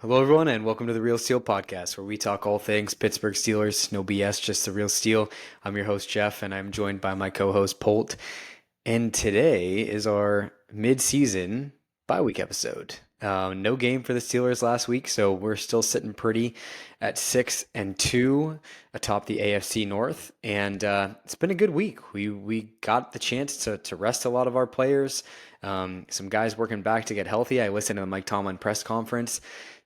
Hello, everyone, and welcome to the Real Steel Podcast, where we talk all things Pittsburgh Steelers. No BS, just the real steel. I'm your host, Jeff, and I'm joined by my co host, Polt. And today is our mid-season bye week episode. No game for the Steelers last week, so we're still sitting pretty at 6-2 atop the AFC North, and it's been a good week. We got the chance to rest a lot of our players. Some guys working back to get healthy. I listened to the Mike Tomlin press conference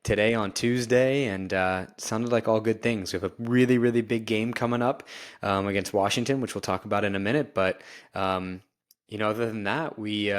today on Tuesday, and sounded like all good things. We have a really, really big game coming up against Washington, which we'll talk about in a minute, but other than that, we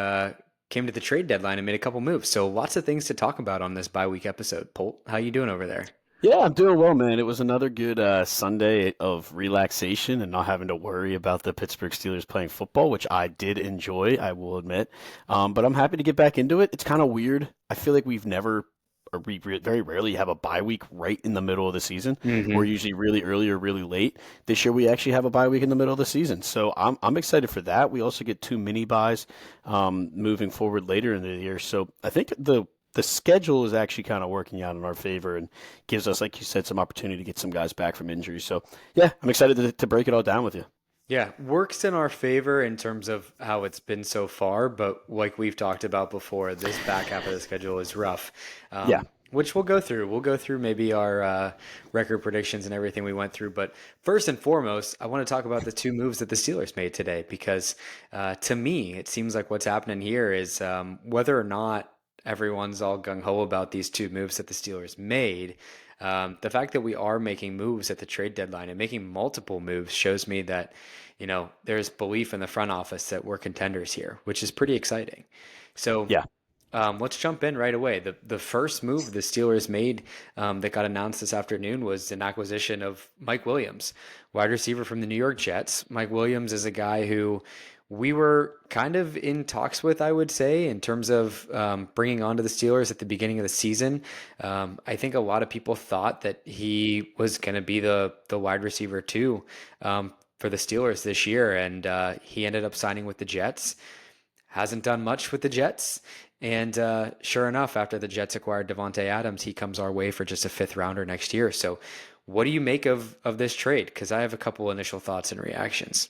came to the trade deadline and made a couple moves. So lots of things to talk about on this bye week episode. Polt, how you doing over there? Yeah, I'm doing well, man. It was another good Sunday of relaxation and not having to worry about the Pittsburgh Steelers playing football, which I did enjoy, I will admit. But I'm happy to get back into it. It's kind of weird. I feel like we've never, or we very rarely have a bye week right in the middle of the season. We're Mm-hmm. usually really early or really late. This year we actually have a bye week in the middle of the season, so I'm excited for that. We also get two mini buys moving forward later in the year. So I think the schedule is actually kind of working out in our favor and gives us, like you said, some opportunity to get some guys back from injuries. So, yeah, I'm excited to break it all down with you. Yeah, works in our favor in terms of how it's been so far, but like we've talked about before, this back half of the schedule is rough, Yeah. which we'll go through. We'll go through maybe our record predictions and everything we went through. But first and foremost, I want to talk about the two moves that the Steelers made today because to me, it seems like what's happening here is whether or not everyone's all gung ho about these two moves that the Steelers made. The fact that we are making moves at the trade deadline and making multiple moves shows me that, there's belief in the front office that we're contenders here, which is pretty exciting. So Yeah. let's jump in right away. The first move the Steelers made that got announced this afternoon was an acquisition of Mike Williams, wide receiver from the New York Jets. Mike Williams is a guy who we were kind of in talks with, I would say, in terms of bringing on to the Steelers at the beginning of the season. I think a lot of people thought that he was going to be the wide receiver too for the Steelers this year, and he ended up signing with the Jets. Hasn't done much with the Jets. And sure enough, after the Jets acquired Devontae Adams, he comes our way for just a fifth rounder next year. So, what do you make of this trade? Because I have a couple initial thoughts and reactions.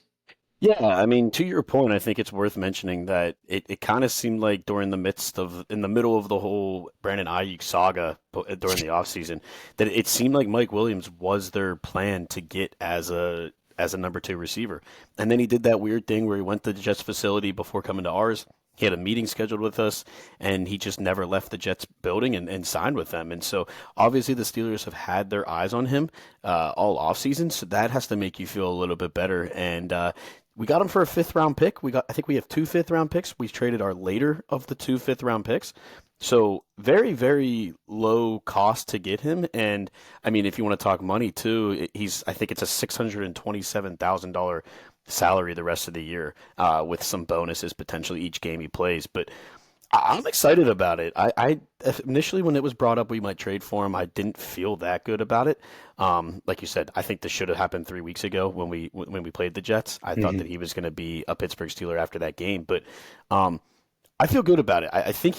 Yeah, I mean, to your point, I think it's worth mentioning that it kind of seemed like in the middle of the whole Brandon Ayuk saga during the offseason, that it seemed like Mike Williams was their plan to get as a number two receiver. And then he did that weird thing where he went to the Jets facility before coming to ours. He had a meeting scheduled with us, and he just never left the Jets building and signed with them. And so, obviously, the Steelers have had their eyes on him all offseason, so that has to make you feel a little bit better. And we got him for a fifth round pick. I think we have two fifth round picks. We traded our later of the two fifth round picks. So very, very low cost to get him. And I mean, if you want to talk money too, I think it's a $627,000 salary the rest of the year, with some bonuses potentially each game he plays. But I'm excited about it. I initially, when it was brought up we might trade for him, I didn't feel that good about it. Like you said, I think this should have happened 3 weeks ago when we played the Jets. I thought that he was going to be a Pittsburgh Steeler after that game, but I feel good about it. I think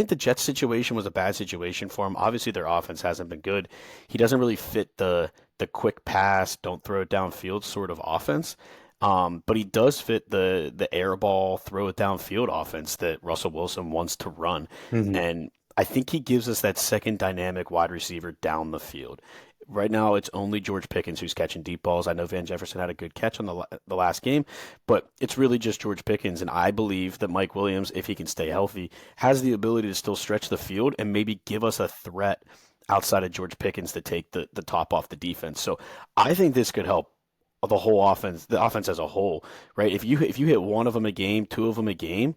the Jets situation was a bad situation for him. Obviously, their offense hasn't been good. He doesn't really fit the quick pass, don't throw it downfield sort of offense. But he does fit the air ball, throw it downfield offense that Russell Wilson wants to run. Mhm. And I think he gives us that second dynamic wide receiver down the field. Right now, it's only George Pickens who's catching deep balls. I know Van Jefferson had a good catch on the last game, but it's really just George Pickens. And I believe that Mike Williams, if he can stay healthy, has the ability to still stretch the field and maybe give us a threat outside of George Pickens to take the top off the defense. So I think this could help the whole offense, the offense as a whole, right? If you hit one of them a game, two of them a game,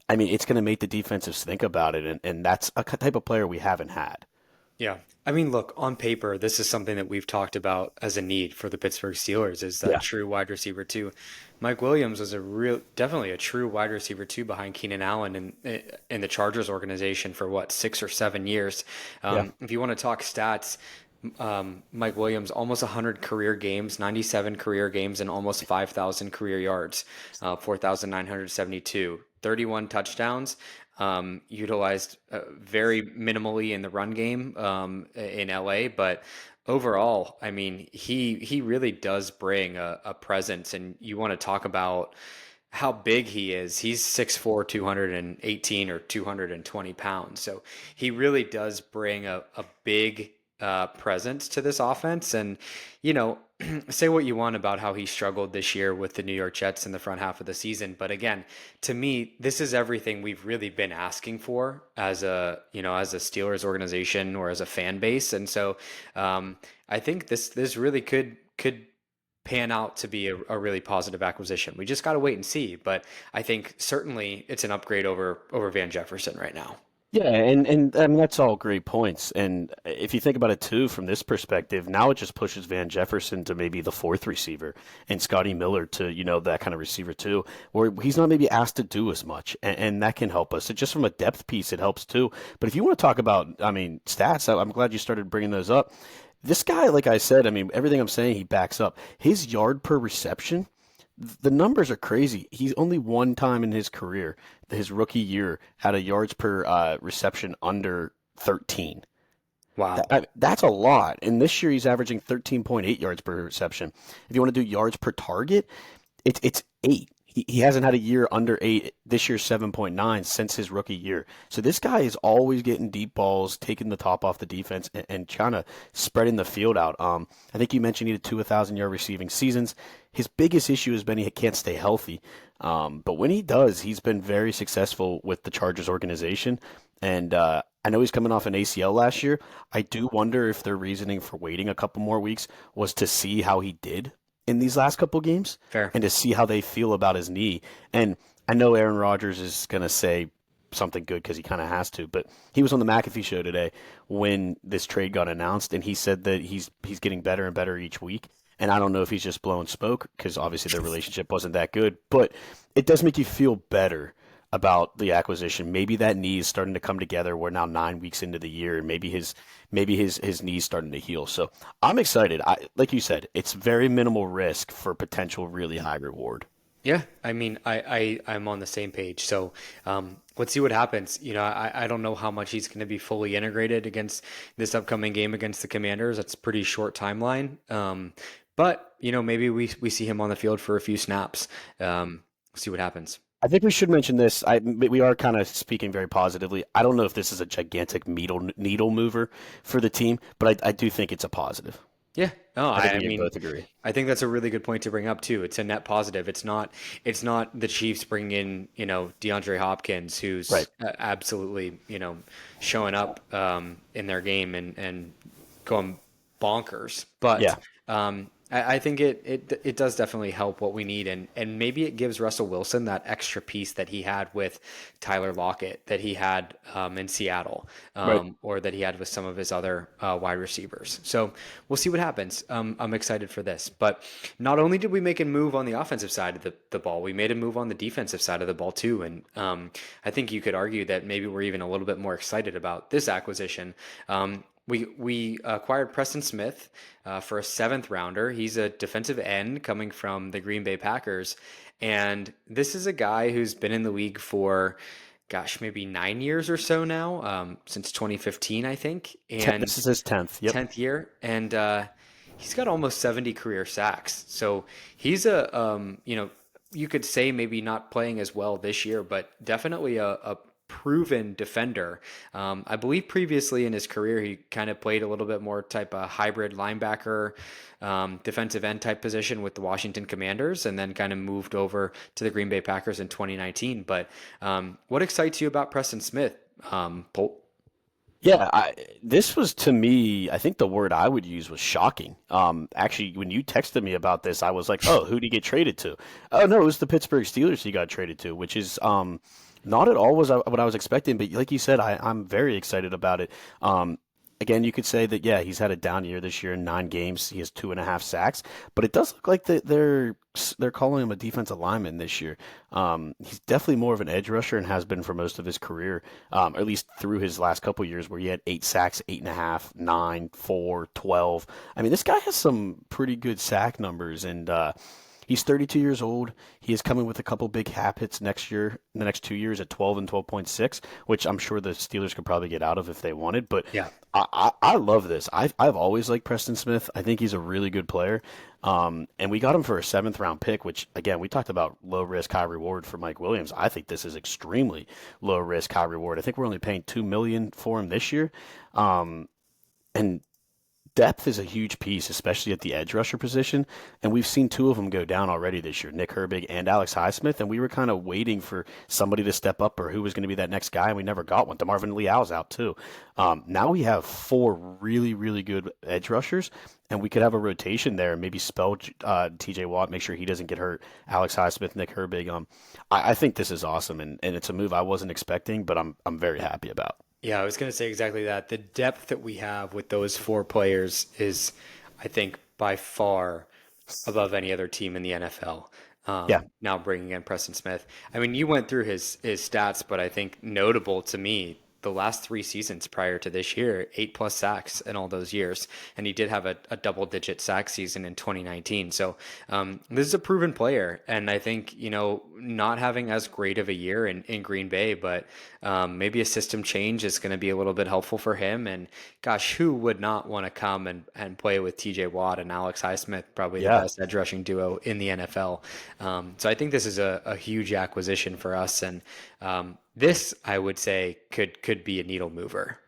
I mean, it's going to make the defensives think about it, and that's a type of player we haven't had. Yeah. I mean, look, on paper, this is something that we've talked about as a need for the Pittsburgh Steelers is that Yeah, true wide receiver too. Mike Williams was definitely a true wide receiver too behind Keenan Allen in the Chargers organization for what, 6 or 7 years. yeah, If you want to talk stats, Mike Williams almost 100 career games, 97 career games, and almost 5,000 career yards, 4,972. 31 touchdowns, utilized very minimally in the run game in LA, but overall, I mean, he really does bring a presence, and you want to talk about how big he is. He's 6'4", 218 or 220 pounds. So he really does bring a big presence to this offense. And, you know, say what you want about how he struggled this year with the New York Jets in the front half of the season. But again, to me, this is everything we've really been asking for as as a Steelers organization or as a fan base. And so I think this really could pan out to be a really positive acquisition. We just got to wait and see, but I think certainly it's an upgrade over Van Jefferson right now. Yeah, and I mean that's all great points. And if you think about it too, from this perspective, now it just pushes Van Jefferson to maybe the fourth receiver, and Scotty Miller to that kind of receiver too, where he's not maybe asked to do as much, and that can help us. It just from a depth piece, it helps too. But if you want to talk about, I mean, stats, I'm glad you started bringing those up. This guy, like I said, I mean, everything I'm saying, he backs up. His yard per reception, the numbers are crazy. He's only one time in his career, his rookie year, had a yards per reception under 13. Wow. That's a lot. And this year he's averaging 13.8 yards per reception. If you want to do yards per target, it's 8. He hasn't had a year under 8. This year's 7.9 since his rookie year. So this guy is always getting deep balls, taking the top off the defense, and trying to spreading the field out. I think you mentioned he had 1,000-yard receiving seasons. His biggest issue has been he can't stay healthy. But when he does, he's been very successful with the Chargers organization. And I know he's coming off an ACL last year. I do wonder if their reasoning for waiting a couple more weeks was to see how he did in these last couple games. Fair. And to see how they feel about his knee. And I know Aaron Rodgers is going to say something good because he kind of has to, but he was on the McAfee show today when this trade got announced, and he said that he's getting better and better each week. And I don't know if he's just blowing smoke because obviously their relationship wasn't that good, but it does make you feel better about the acquisition. Maybe that knee is starting to come together. We're now 9 weeks into the year, and maybe his knee's starting to heal. So I'm excited. Like you said, it's very minimal risk for potential really high reward. Yeah, I mean, I'm on the same page. So let's see what happens. You know, I don't know how much he's going to be fully integrated against this upcoming game against the Commanders. That's a pretty short timeline. But, you know, maybe we see him on the field for a few snaps. See what happens. I think we should mention this. We are kind of speaking very positively. I don't know if this is a gigantic needle mover for the team, but I do think it's a positive. Yeah, no, I think I we mean, both agree. I think that's a really good point to bring up too. It's a net positive. It's not the Chiefs bringing in, DeAndre Hopkins, who's Right. absolutely, showing up in their game and going bonkers. But Yeah. I think it does definitely help what we need, and maybe it gives Russell Wilson that extra piece that he had with Tyler Lockett, that he had in Seattle, Right. or that he had with some of his other wide receivers. So we'll see what happens. I'm excited for this. But not only did we make a move on the offensive side of the ball, we made a move on the defensive side of the ball too. And I think you could argue that maybe we're even a little bit more excited about this acquisition. We acquired Preston Smith for a seventh rounder. He's a defensive end coming from the Green Bay Packers. And this is a guy who's been in the league for, gosh, maybe 9 years or so now, since 2015, I think. And This is his 10th. Yep. 10th year. And he's got almost 70 career sacks. So he's you could say maybe not playing as well this year, but definitely a proven defender. I believe previously in his career, he kind of played a little bit more type of hybrid linebacker, defensive end type position with the Washington Commanders, and then kind of moved over to the Green Bay Packers in 2019. But what excites you about Preston Smith, Polt? Yeah, this was to me, I think the word I would use was shocking. Actually, when you texted me about this, I was like, "Oh, who did he get traded to?" Oh no, it was the Pittsburgh Steelers he got traded to, which is not at all what I was expecting. But like you said, I'm very excited about it. Again, you could say that yeah, he's had a down year this year in 9 games. He has 2.5 sacks, but it does look like they're calling him a defensive lineman this year. He's definitely more of an edge rusher and has been for most of his career, at least through his last couple years where he had 8 sacks, 8.5, 9, 4, 12. I mean, this guy has some pretty good sack numbers, and He's 32 years old. He is coming with a couple big cap hits next year, in the next 2 years at 12 and 12.6, which I'm sure the Steelers could probably get out of if they wanted. But Yeah. I love this. I've always liked Preston Smith. I think he's a really good player. And we got him for a seventh round pick, which again, we talked about low risk, high reward for Mike Williams. I think this is extremely low risk, high reward. I think we're only paying $2 million for him this year. And depth is a huge piece, especially at the edge rusher position. And we've seen two of them go down already this year, Nick Herbig and Alex Highsmith. And we were kind of waiting for somebody to step up or who was going to be that next guy. And we never got one. DeMarvin Leal's out too. Now we have four really, really good edge rushers. And we could have a rotation there and maybe spell TJ Watt, make sure he doesn't get hurt. Alex Highsmith, Nick Herbig. I think this is awesome. And it's a move I wasn't expecting, but I'm very happy about. Yeah, I was going to say exactly that. The depth that we have with those four players is, I think, by far above any other team in the NFL. Yeah. Now bringing in Preston Smith. I mean, you went through his stats, but I think notable to me, the last 3 seasons prior to this year, 8+ sacks in all those years. And he did have a double-digit sack season in 2019. So this is a proven player. And I think, not having as great of a year in Green Bay, but maybe a system change is going to be a little bit helpful for him. And gosh, who would not want to come and play with TJ Watt and Alex Highsmith, probably the best edge rushing duo in the NFL. So I think this is a huge acquisition for us. And this, I would say, could be a needle mover.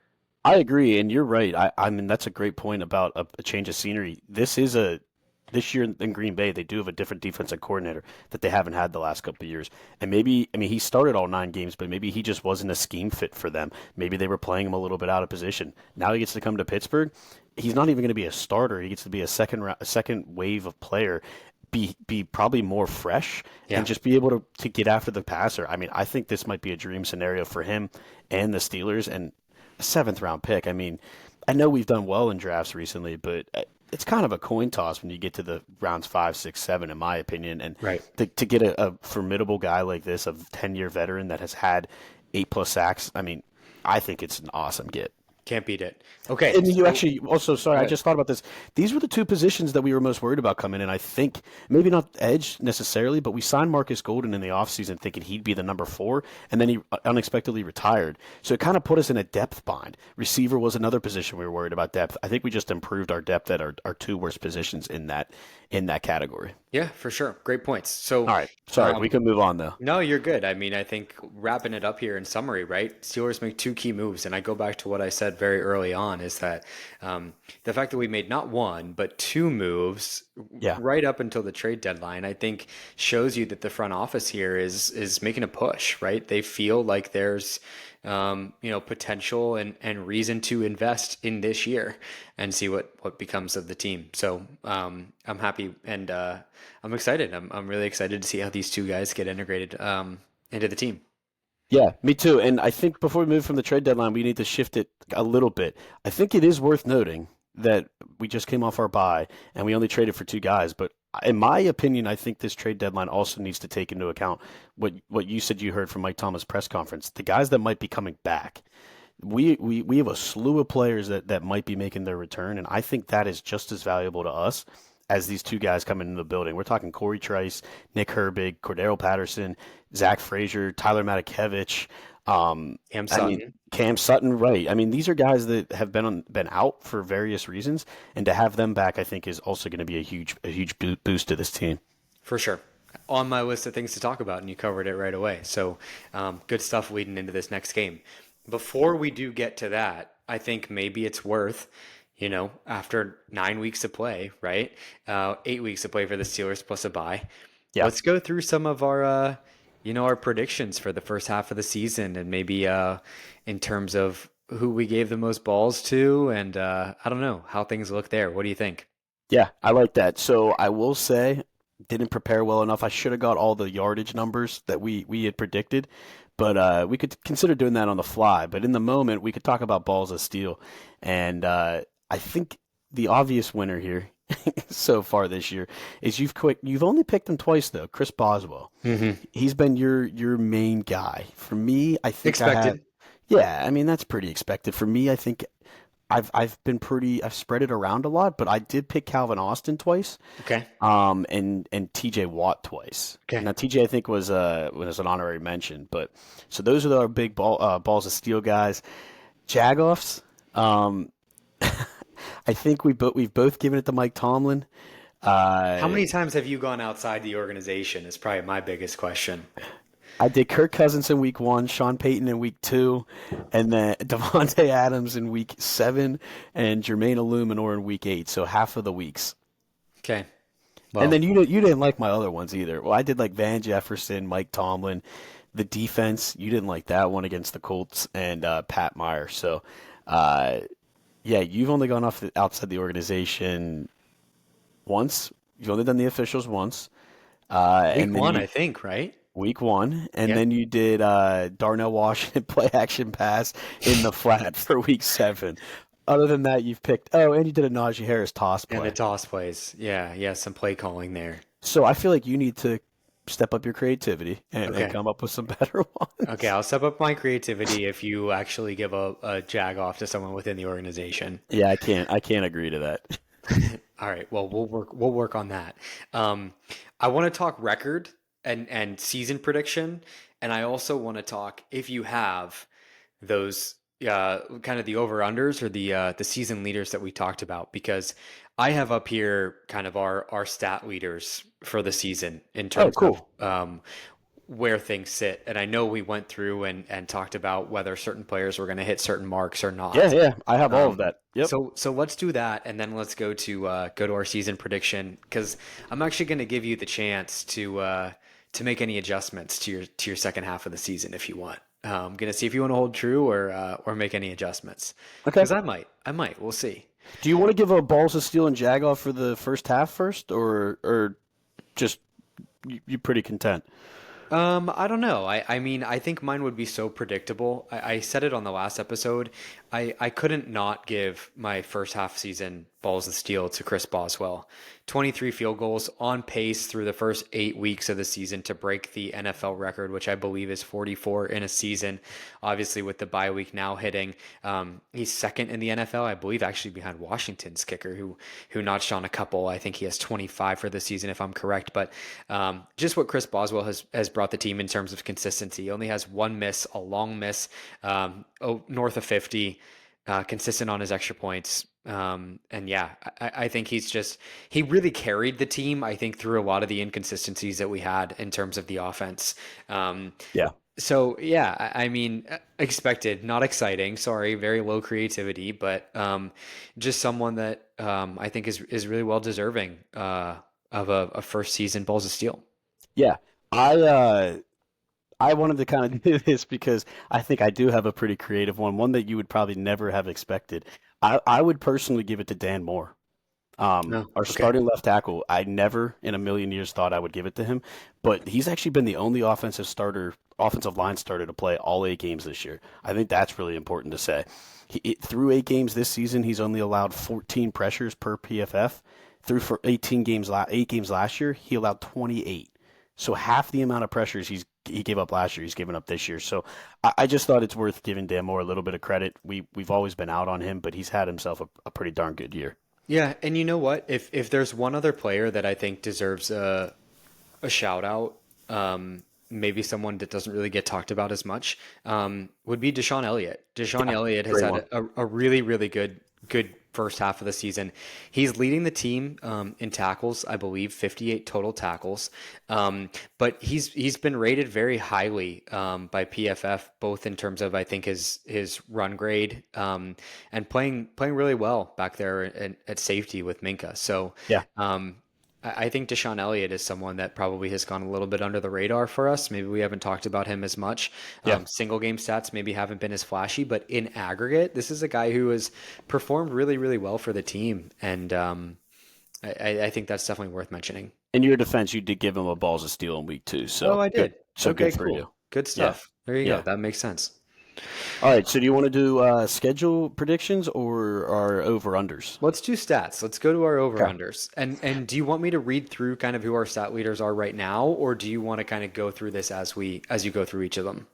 I agree, and you're right. I mean, that's a great point about a change of scenery. This year in Green Bay, they do have a different defensive coordinator that they haven't had the last couple of years. And maybe, I mean, he started all 9 games, but maybe he just wasn't a scheme fit for them. Maybe they were playing him a little bit out of position. Now he gets to come to Pittsburgh. He's not even going to be a starter. He gets to be a second wave of player. Be probably more fresh and just be able to get after the passer. I mean, I think this might be a dream scenario for him and the Steelers, and a 7th round pick. I mean, I know we've done well in drafts recently, but it's kind of a coin toss when you get to the rounds 5, 6, 7, in my opinion. And to get a formidable guy like this, a 10-year veteran that has had 8+ sacks, I mean, I think it's an awesome get. Can't beat it. Okay. And you actually also, sorry, I just thought about this. These were the 2 positions that we were most worried about coming in. I think maybe not edge necessarily, but we signed Marcus Golden in the offseason thinking he'd be the number 4, and then he unexpectedly retired. So it kind of put us in a depth bind. Receiver was another position we were worried about depth. I think we just improved our depth at our 2 worst positions in that category. Yeah, for sure. Great points. So, all right. Sorry, we can move on though. No, you're good. I mean, I think wrapping it up here in summary, right? Steelers make 2 key moves, and I go back to what I said very early on is that the fact that we made not 1 but 2 moves right up until the trade deadline, I think shows you that the front office here is making a push, right? They feel like there's potential and reason to invest in this year and see what becomes of the team. So I'm happy and I'm excited. I'm really excited to see how these 2 guys get integrated into the team. Yeah, me too. And I think before we move from the trade deadline, we need to shift it a little bit. I think it is worth noting that we just came off our bye and we only traded for 2 guys. But in my opinion, I think this trade deadline also needs to take into account what you said you heard from Mike Thomas' press conference, the guys that might be coming back. We have a slew of players that might be making their return, and I think that is just as valuable to us as these 2 guys coming into the building. We're talking Corey Trice, Nick Herbig, Cordero Patterson, Zach Frazier, Tyler Matakevich, Cam Sutton, right. I mean, these are guys that have been out for various reasons, and to have them back, I think, is also going to be a huge boost to this team. For sure. On my list of things to talk about, and you covered it right away. So good stuff leading into this next game. Before we do get to that, I think maybe it's worth, after 9 weeks of play, right? 8 weeks of play for the Steelers plus a bye. Yeah. Let's go through some of our our predictions for the first half of the season, and maybe in terms of who we gave the most balls to, and I don't know how things look there. What do you think? Yeah, I like that. So I will say, didn't prepare well enough. I should have got all the yardage numbers that we had predicted, but we could consider doing that on the fly. But in the moment, we could talk about balls of steel, and I think the obvious winner here so far this year is you've only picked him twice though. Chris Boswell. Mm-hmm. He's been your main guy. For me, I think expected. I mean, that's pretty expected. For me, I think I've been I've spread it around a lot, but I did pick Calvin Austin twice, Okay. and T.J. Watt twice. Okay. Now TJ I think was an honorary mention, but so those are our big balls of steel guys. Jagoffs. Um, I think we've both given it to Mike Tomlin. How Uh, many times have you gone outside the organization is probably my biggest question. I did Kirk Cousins in week 1, Sean Payton in week 2, and then Devontae Adams in week 7, and Jermaine Illuminor in week 8. So half of the weeks. Okay. And Well, then you didn't like my other ones either. Well, I did like Van Jefferson, Mike Tomlin, the defense. You didn't like that one against the Colts and Pat Meyer. So, uh, yeah, you've only gone outside the organization once. You've only done the officials once, week and then one, you I think, right? week 1, and Yeah. then you did Darnell Washington play action pass in the flat for week 7. Other than that, you've picked. Oh, and you did a Najee Harris toss And the play. toss plays. Yeah. Yeah. Some play calling there. So I feel like you need to step up your creativity and Okay. come up with some better Okay. ones. I'll step up my creativity if you actually give a jag off to someone within the organization. Yeah, I can't agree to that. All right. Well, we'll work on that. Um, I want to talk record and season prediction, and I also want to talk if you have those kind of the over unders or the season leaders that we talked about because I have up here kind of our stat leaders for the season in Oh, terms of cool. where things sit. And I know we went through and talked about whether certain players were going to hit certain marks or Yeah, not. yeah, I have all of Um, that. Yep. so let's do that, and then let's go to our season prediction because I'm actually going to give you the chance to make any adjustments to your second half of the season if you want. I'm going to see if you want to hold true or make any adjustments Okay. because I might. We'll see. Do you want to give a balls of steel and Jagoff for the first half first, or just you pretty content? I don't know. I mean, I think mine would be so predictable. I said it on the last episode. I couldn't not give my first half season balls of steel to Chris Boswell. 23 field goals on pace through the first 8 weeks of the season to break the NFL record, which I believe is 44 in a season. Obviously, with the bye week now hitting, he's second in the NFL, I believe, actually behind Washington's kicker, who notched on a couple. I think he has 25 for the season, if I'm correct. But just what Chris Boswell has brought the team in terms of consistency. He only has one miss, a long miss, north of 50, consistent on his extra points. And yeah, I think he really carried the team, I think, through a lot of the inconsistencies that we had in terms of the offense. Um, Yeah. so yeah, I mean, expected, not exciting. Sorry, very low creativity, but just someone that I think is really well deserving of a first season Balls of Steel. Yeah. I uh I wanted to kind of do this because I think I do have a pretty creative one that you would probably never have expected. I would personally give it to Dan Moore. No, Our okay. starting left tackle, I never in a million years thought I would give it to him, but he's actually been the only offensive line starter to play all 8 games this year. I think that's really important to say. Through 8 games this season, he's only allowed 14 pressures per PFF. Through for 8 games last year, he allowed 28. So half the amount of pressures he gave up last year, he's given up this year. So I just thought it's worth giving Dan Moore a little bit of credit. We've always been out on him, but he's had himself a pretty darn good year. Yeah, and you know what? If there's one other player that I think deserves a shout out, maybe someone that doesn't really get talked about as much, would be Deshaun Elliott. Deshaun Yeah, Elliott has great had one. a really, really good first half of the season. He's leading the team in tackles, I believe, 58 total tackles. But he's been rated very highly by PFF, both in terms of I think his run grade and playing really well back there at safety with Minka. So Yeah, um, I think Deshaun Elliott is someone that probably has gone a little bit under the radar for us. Maybe we haven't talked about him as much. yeah. Single game stats maybe haven't been as flashy, but in aggregate, this is a guy who has performed really, really well for the team, and I think that's definitely worth mentioning. In your defense, you did give him a balls of steel in week 2, Oh, so I good. did. So Okay, good for cool. you. Good Yeah, stuff. There you go. yeah. That makes sense. All right. So do you want to do schedule predictions or our over unders? Let's do stats. Let's go to our Okay. over-unders. And do you want me to read through kind of who our stat leaders are right now, or do you want to kind of go through this as you go through each of them?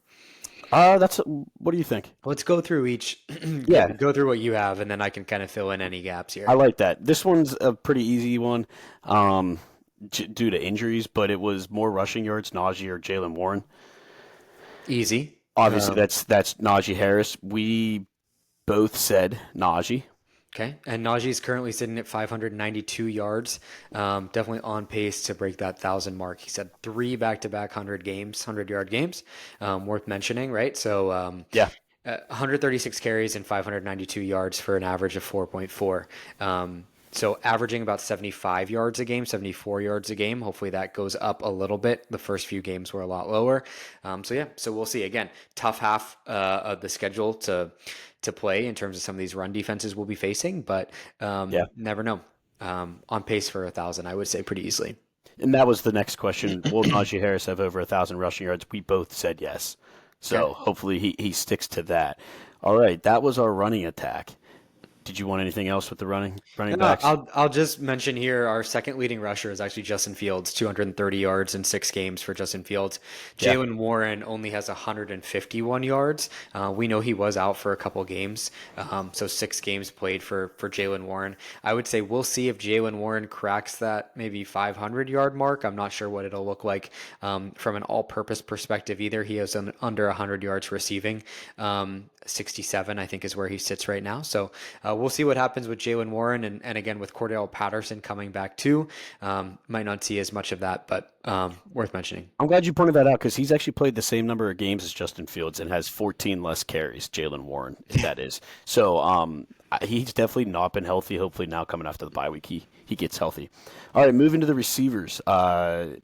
What do you think? Let's go through each, Yeah, go through what you have, and then I can kind of fill in any gaps I here. like that. This one's a pretty easy one, um, due to injuries, but it was more rushing yards, Najee or Jalen Warren. Easy. Obviously, that's Najee Harris. We both said Najee. Okay. And Najee's currently sitting at 592 yards. Definitely on pace to break that 1,000 mark. He's had three back-to-back 100-yard games. Worth mentioning, right? So Yeah, 136 carries and 592 yards for an average of 4.4. So averaging about 75 yards a game, 74 yards a game. Hopefully that goes up a little bit. The first few games were a lot lower. So yeah, so we'll see. Again, tough half of the schedule to play in terms of some of these run defenses we'll be facing, but yeah. never know. On pace for 1,000, I would say pretty easily. And that was the next question. Will Najee Harris have over 1,000 rushing yards? We both said yes. Okay. So hopefully he sticks to that. All right, that was our running attack. Did you want anything else with the running No, backs? I'll just mention here our second leading rusher is actually Justin Fields, 230 yards in 6 games for Justin Fields. Yeah. Jalen Warren only has 151 yards. We know he was out for a couple games, so 6 games played for Jalen Warren. I would say we'll see if Jalen Warren cracks that maybe 500-yard mark. I'm not sure what it'll look like from an all-purpose perspective either. He has under 100 yards receiving. 67, I think, is where he sits right now. So we'll see what happens with Jalen Warren and again with Cordell Patterson coming back too. Might not see as much of that, but worth mentioning. I'm glad you pointed that out because he's actually played the same number of games as Justin Fields and has 14 less carries, Jalen Warren, that is. So he's definitely not been healthy. Hopefully now coming after the bye week, he gets healthy. All right, moving to the receivers. The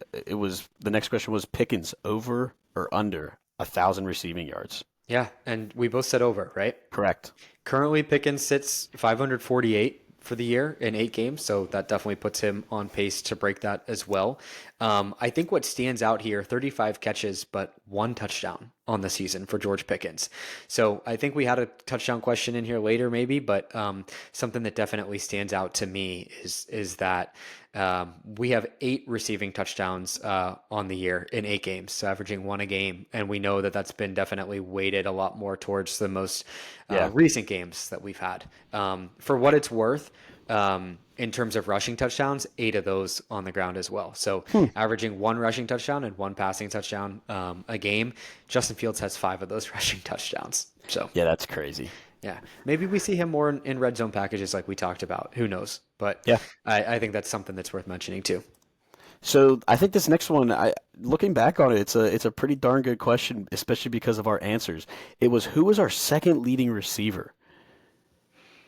next question was Pickens over or under 1,000 receiving yards. Yeah, and we both said over, right? Correct. Currently, Pickens sits 548 for the year in 8 games, so that definitely puts him on pace to break that as well. I think what stands out here, 35 catches, but one touchdown on the season for George Pickens. So I think we had a touchdown question in here later, maybe, but something that definitely stands out to me is that we have 8 receiving touchdowns on the year in 8 games, so averaging one a game. And we know that that's been definitely weighted a lot more towards the most Yeah. recent games that we've had. For what it's worth, in terms of rushing touchdowns, 8 of those on the ground as well. So averaging one rushing touchdown and one passing touchdown a game. Justin Fields has 5 of those rushing touchdowns. So Yeah, that's crazy. yeah, maybe we see him more in red zone packages like we talked about. Who knows? But Yeah. I think that's something that's worth mentioning too. So I think this next one, looking back on it, it's a pretty darn good question, especially because of our answers. It was who was our second leading receiver?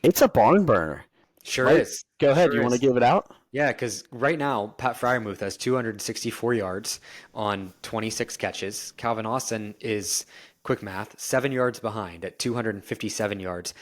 It's a barn burner. Sure Mike, is. go ahead. Sure You want to is. give it out? Yeah, because right now, Pat Fryermuth has 264 yards on 26 catches. Calvin Austin is, quick math, 7 yards behind at 257 yards.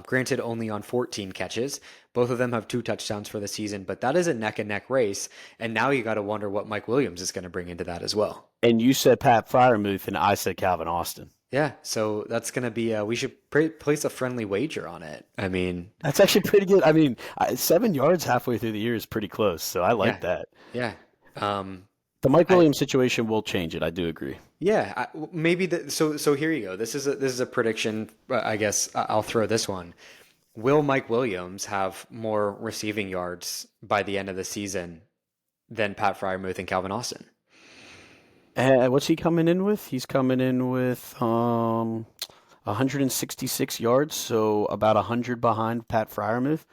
Granted, only on 14 catches. Both of them have 2 touchdowns for the season, but that is a neck and neck race. And now you got to wonder what Mike Williams is going to bring into that as well. And you said Pat Fryermuth, and I said Calvin Austin. Yeah, so that's going to be, we should place a friendly wager on it. I mean, That's actually pretty good. I mean, 7 yards halfway through the year is pretty close, so I like yeah, that. yeah. The Mike I, Williams situation will change it. I do agree. Yeah, maybe so here you go. This is a prediction. I guess I'll throw this one. Will Mike Williams have more receiving yards by the end of the season than Pat Fryermuth and Calvin Austin? What's he coming in with? He's coming in with 166 yards, so about 100 behind Pat Fryermuth.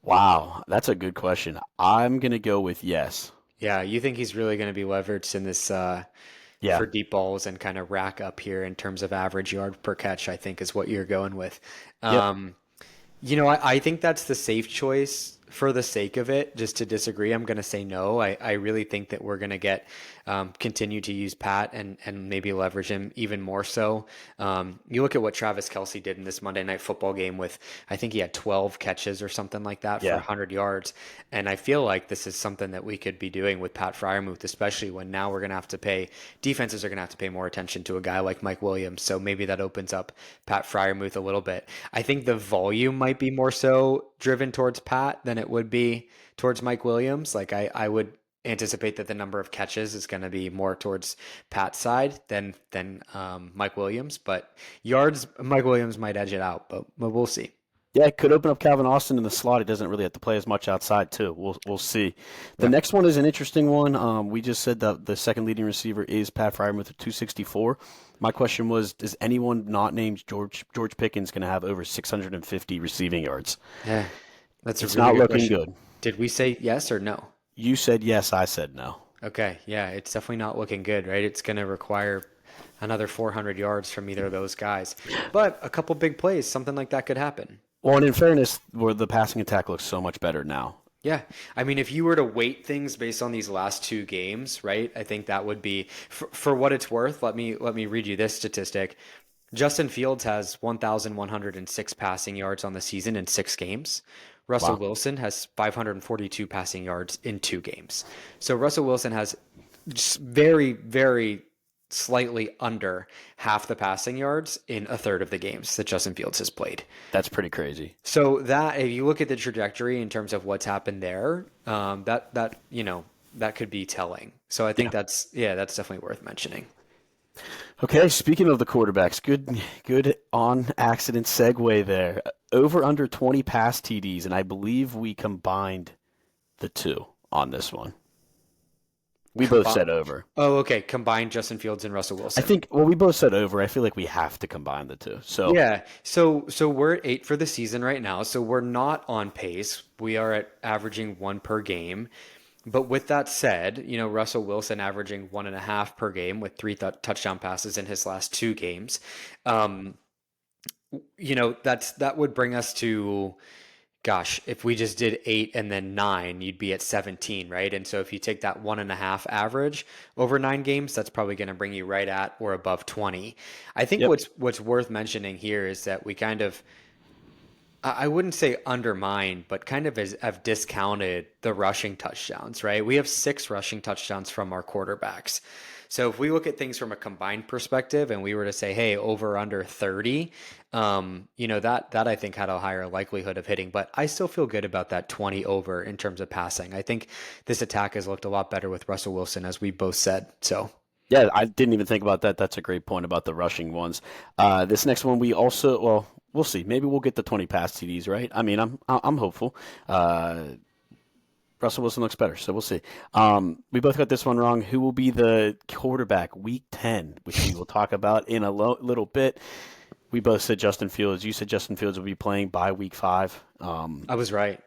Wow, that's a good question. I'm gonna go with yes. Yeah, you think he's really going to be leveraged in this Yeah. for deep balls and kind of rack up here in terms of average yard per catch, I think is what you're going with. Yep. I think that's the safe choice for the sake of it. Just to disagree, I'm going to say no. I really think that we're going to continue to use Pat and maybe leverage him even more so. You look at what Travis Kelce did in this Monday Night Football game with, I think he had 12 catches or something like that for Yeah. 100 yards. And I feel like this is something that we could be doing with Pat Fryermuth, especially when now we're going to have to defenses are going to have to pay more attention to a guy like Mike Williams. So maybe that opens up Pat Fryermuth a little bit. I think the volume might be more so driven towards Pat than it would be towards Mike Williams. Like I would anticipate that the number of catches is going to be more towards Pat's side than Mike Williams. But yards, Mike Williams might edge it out, but we'll see. Yeah, it could open up Calvin Austin in the slot. He doesn't really have to play as much outside, too. We'll see. The next one is an interesting one. We just said that the second leading receiver is Pat Freiermuth at 264. My question was, is anyone not named George Pickens going to have over 650 receiving yards? Yeah, that's It's a really not good looking question. good. Did we say yes or no? You said yes, I said no. Okay, yeah, it's definitely not looking good, right? It's going to require another 400 yards from either of those guys. But a couple big plays, something like that could happen. Well, and in fairness, where the passing attack looks so much better now. Yeah. I mean, if you were to weight things based on these last two games, right? I think that would be for what it's worth. Let me read you this statistic. Justin Fields has 1,106 passing yards on the season in 6 games. Russell Wow. Wilson has 542 passing yards in 2 games. So Russell Wilson has just very, very slightly under half the passing yards in a third of the games that Justin Fields has played. That's pretty crazy. So that if you look at the trajectory in terms of what's happened there, that could be telling. So I think that's definitely worth mentioning. Okay, speaking of the quarterbacks, good on accident segue there. Over under 20 pass TDs, and I believe we combined the two on this one. We both said over. Oh, okay. Combine Justin Fields and Russell Wilson. We both said over. I feel like we have to combine the two. So yeah. So we're at 8 for the season right now. So we're not on pace. We are at averaging 1 per game. But with that said, Russell Wilson averaging 1.5 per game with 3 touchdown passes in his last 2 games. That would bring us to, gosh, if we just did 8 and then 9, you'd be at 17, right? And so if you take that 1.5 average over 9 games, that's probably going to bring you right at or above 20. I think what's worth mentioning here is that we kind of, I wouldn't say undermined, but kind of have discounted the rushing touchdowns, right? We have 6 rushing touchdowns from our quarterbacks. So if we look at things from a combined perspective and we were to say, hey, over under 30, that I think had a higher likelihood of hitting, but I still feel good about that 20 over in terms of passing. I think this attack has looked a lot better with Russell Wilson, as we both said. So yeah, I didn't even think about that. That's a great point about the rushing ones. This next one, we'll see. Maybe we'll get the 20 pass TDs, right? I mean, I'm hopeful. Russell Wilson looks better, so we'll see. We both got this one wrong. Who will be the quarterback week 10, which we will talk about in a little bit. We both said Justin Fields. You said Justin Fields will be playing by week 5. I was right.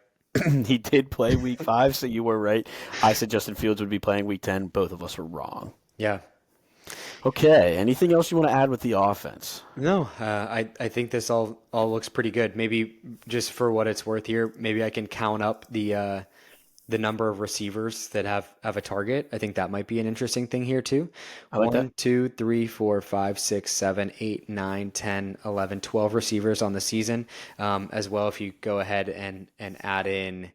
He did play week 5, so you were right. I said Justin Fields would be playing week 10. Both of us were wrong. Yeah. Okay. Anything else you want to add with the offense? No, I think this all looks pretty good. Maybe just for what it's worth here, maybe I can count up the number of receivers that have a target. I think that might be an interesting thing here too. I like 1, that. 2, 3, 4, 5, 6, 7, 8, 9, 10, 11, 12 receivers on the season. As well, if you go ahead and add in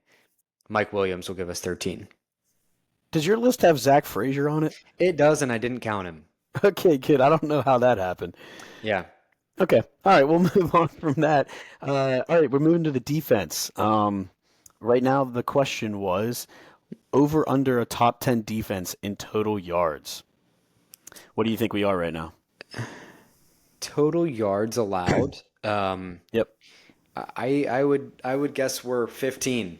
Mike Williams, will give us 13. Does your list have Zach Frazier on it? It does, and I didn't count him. Okay, good. I don't know how that happened. Yeah. Okay. All right, we'll move on from that. All right, we're moving to the defense. Right now, the question was over under a top 10 defense in total yards. What do you think we are right now? Total yards allowed. Yep. I would guess we're 15.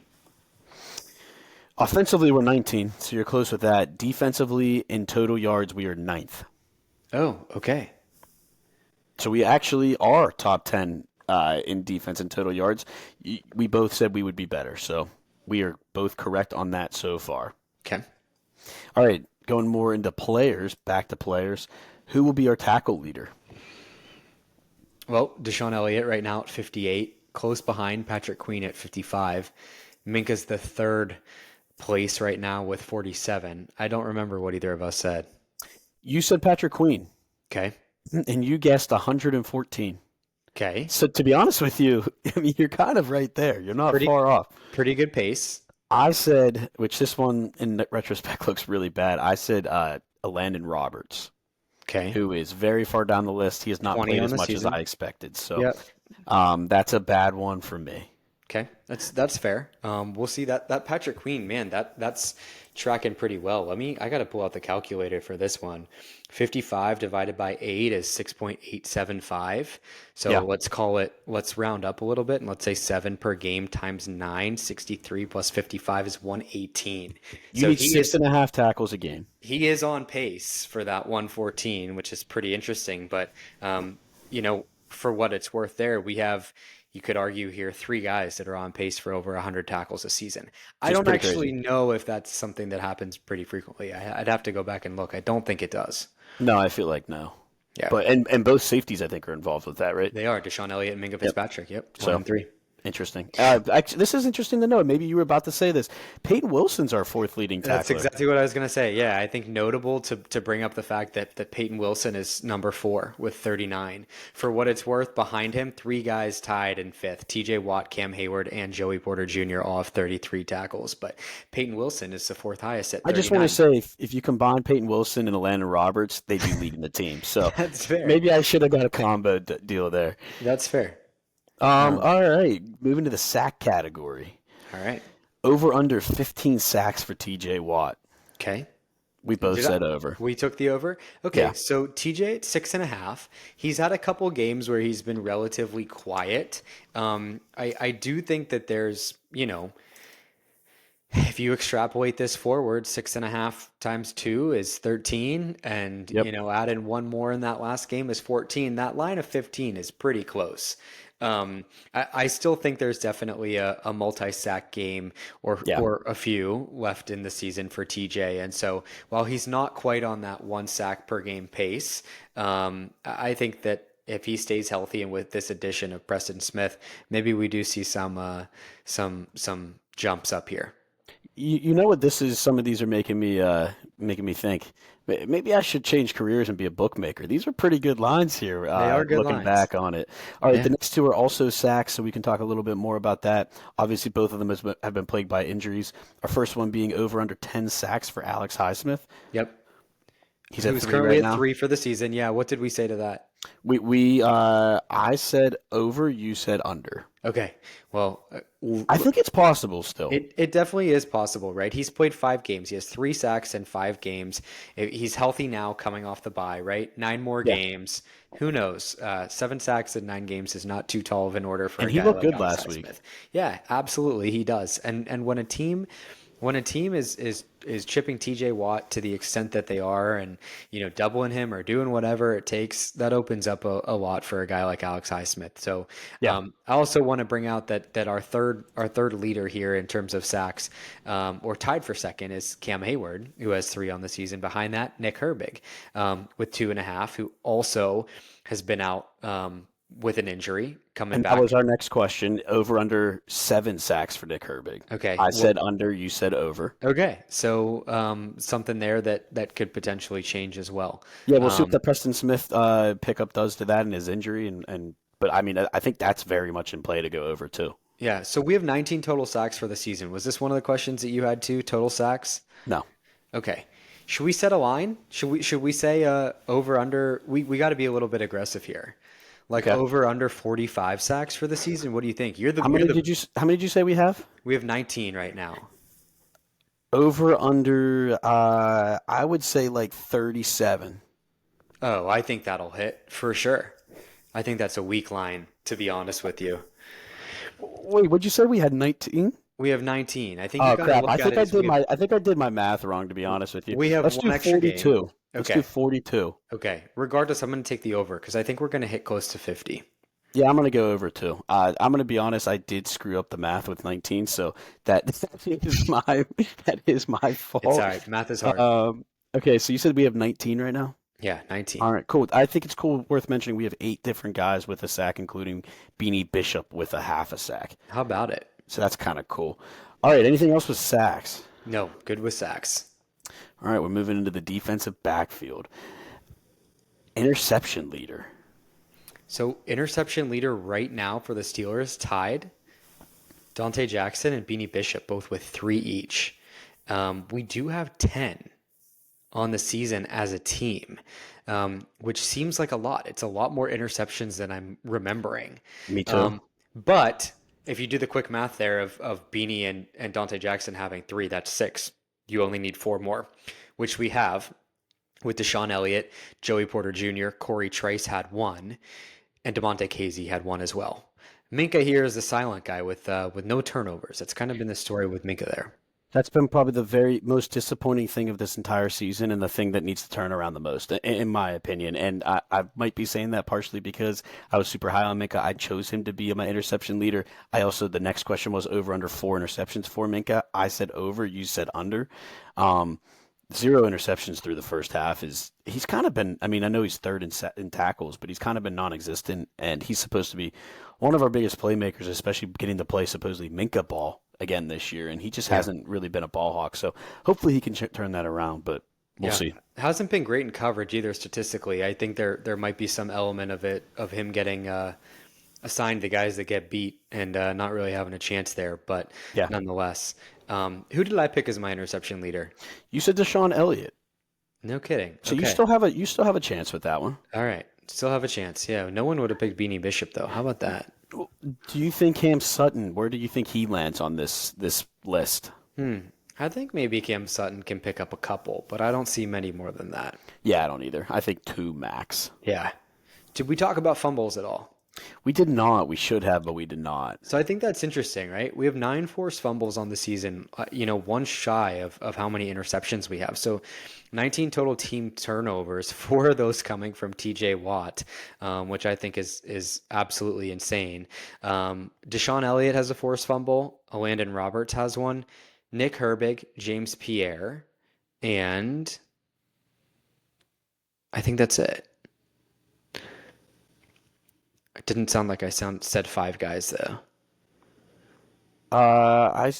Offensively, we're 19, so you're close with that. Defensively, in total yards, we are 9th. Oh, okay. So we actually are top 10 in defense and total yards. We both said we would be better, so we are both correct on that so far. Okay. All right, going more into players, back to players. Who will be our tackle leader? Well, Deshaun Elliott right now at 58, close behind Patrick Queen at 55. Minka's the third place right now with 47. I don't remember what either of us said. You said Patrick Queen, Okay. and you guessed 114. Okay. So to be honest with you, I mean, you're kind of right there. You're not Pretty- far off. Pretty good pace. I said, which this one in retrospect looks really bad. I said Landon Roberts, Okay. who is very far down the list. He has not 20 played on as the much season. as I expected. So Yep. that's a bad one for me. Okay, that's fair. We'll see that Patrick Queen, man, that's tracking pretty well. I got to pull out the calculator for this one. 55 divided by 8 is 6.875. So Yeah. let's round up a little bit and let's say 7 per game times 9, 63 plus 55 is 118. You So need six and a half tackles a game. he is on pace for that 114, which is pretty interesting. But for what it's worth, you could argue here, three guys that are on pace for over 100 tackles a season. I Which is don't pretty actually crazy. know if that's something that happens pretty frequently. I'd have to go back and look. I don't think it does. No, I feel like no. Yeah, But and both safeties I think are involved with that, right? they are. Deshaun Elliott and Minka Yep. Fitzpatrick. Yep, one So and three. interesting. Actually, this is interesting to know. Maybe you were about to say this. Peyton Wilson's our fourth leading That's tackler. exactly what I was going to say. Yeah, I think notable to bring up the fact that Peyton Wilson is number 4 with 39. For what it's worth, behind him, three guys tied in fifth. TJ Watt, Cam Hayward, and Joey Porter Jr. all have 33 tackles, but Peyton Wilson is the fourth highest at I just want to 39. say, if you combine Peyton Wilson and Landon Roberts, they'd be leading the team. So That's fair. maybe I should have got a combo deal there. That's fair. All right, moving to the sack category. All right. Over under 15 sacks for TJ Watt. Okay. We both Did said over. We took the over. Okay, Yeah. so TJ at 6.5. He's had a couple games where he's been relatively quiet. I do think that there's, if you extrapolate this forward, 6.5 times 2 is 13, and Yep. add in one more in that last game is 14. That line of 15 is pretty close. I still think there's definitely a multi-sack game or Yeah. or a few left in the season for TJ, and so while he's not quite on that one sack per game pace, I think that if he stays healthy and with this addition of Preston Smith, maybe we do see some jumps up here. You know what this is? Some of these are making me think. Maybe I should change careers and be a bookmaker. These are pretty good lines here. They are good Looking lines. back on it. All right, Yeah. the next two are also sacks, so we can talk a little bit more about that. Obviously, both of them have been plagued by injuries. Our first one being over under 10 sacks for Alex Highsmith. Yep. He's at Who's 3 currently right at now. 3 for the season. Yeah. What did we say to that? I said over, you said under. Okay. Well, I think it's possible still. it definitely is possible, right? He's played 5 games. He has 3 sacks in 5 games. He's healthy now, coming off the bye, right? 9 more Yeah. games. Who knows? 7 sacks in 9 games is not too tall of an order for And a he guy looked like good Alex last week. Highsmith. Yeah, absolutely, he does. And when a team is chipping TJ Watt to the extent that they are, and doubling him or doing whatever it takes, that opens up a lot for a guy like Alex Highsmith. So Yeah. I also want to bring out that our third leader here in terms of sacks, or tied for second, is Cam Hayward, who has 3 on the season. Behind that, Nick Herbig, with 2.5, who also has been out with an injury, coming And that back. was our next question. Over under 7 sacks for Nick Herbig. Okay, I well, said under, you said over. okay, so something there that could potentially change as well. Yeah, we'll see what the Preston Smith pickup does to that and his injury, but I mean, I think that's very much in play to go over too. Yeah, so we have 19 total sacks for the season. Was this one of the questions that you had too? Total sacks? No, Okay. Should we set a line? Should we say over under? We got to be a little bit aggressive here. Like okay. over under 45 sacks for the season. What do you think? How many did you say we have? We have 19 right now. Over under, I would say like 37. Oh, I think that'll hit for sure. I think that's a weak line, to be honest with you. Wait, what'd you say we had 19? We have 19. I think you Oh got to crap! look I at think it I as did we have, I think I did my math wrong. To be honest with you, we have let's one do extra game. 42. Let's Okay. do 42. Okay. Regardless, I'm going to take the over because I think we're going to hit close to 50. Yeah, I'm gonna go over too. I'm gonna be honest. I did screw up the math with 19, so that that is my fault. It's all right. Math is hard. Okay, so you said we have 19 right now. Yeah, 19. All right, cool. I think it's cool, worth mentioning. We have 8 different guys with a sack, including Beanie Bishop with a half a sack. How about it? So that's kind of cool. All right, anything else with sacks? No, good with sacks. All right, we're moving into the defensive backfield. Interception leader. So interception leader right now for the Steelers tied Dante Jackson and Beanie Bishop, both with 3 each. We do have 10 on the season as a team, which seems like a lot. It's a lot more interceptions than I'm remembering. Me too. But if you do the quick math there of Beanie and Dante Jackson having three, that's six. You only need four more, which we have with Deshaun Elliott, Joey Porter Jr., Corey Trice had one, and DeMonte Casey had one as well. Minka here is the silent guy with no turnovers. That's kind of been the story with Minka there. That's been probably the very most disappointing thing of this entire season and the thing that needs to turn around the most, in my opinion. And I might be saying that partially because I was super high on Minka. I chose him to be my interception leader. I also, the next question was over under 4 interceptions for Minka. I said over, you said under. 0 interceptions through the first half he's kind of been, I mean, I know he's third in tackles, but he's kind of been non-existent, and he's supposed to be one of our biggest playmakers, especially getting to play supposedly Minka ball again this year, and he just hasn't really been a ball hawk. So hopefully he can turn that around, but we'll see. Hasn't been great in coverage either statistically. I think there might be some element of him getting assigned the guys that get beat and not really having a chance there, but nonetheless. Who did I pick as my interception leader? You said Deshaun Elliott. No kidding. So okay. you still have a chance with that one. All right. Still have a chance. Yeah. No one would have picked Beanie Bishop though. How about that? Do you think Cam Sutton, where do you think he lands on this list? I think maybe Cam Sutton can pick up a couple, but I don't see many more than that. Yeah, I don't either. I think 2 max. Yeah. Did we talk about fumbles at all? We did not. We should have, but we did not. So I think that's interesting, right? We have 9 forced fumbles on the season, one shy of how many interceptions we have. So 19 total team turnovers, 4 of those coming from TJ Watt, which I think is absolutely insane. Deshaun Elliott has a forced fumble. Landon Roberts has one. Nick Herbig, James Pierre, and I think that's it. It didn't sound like I said 5 guys though.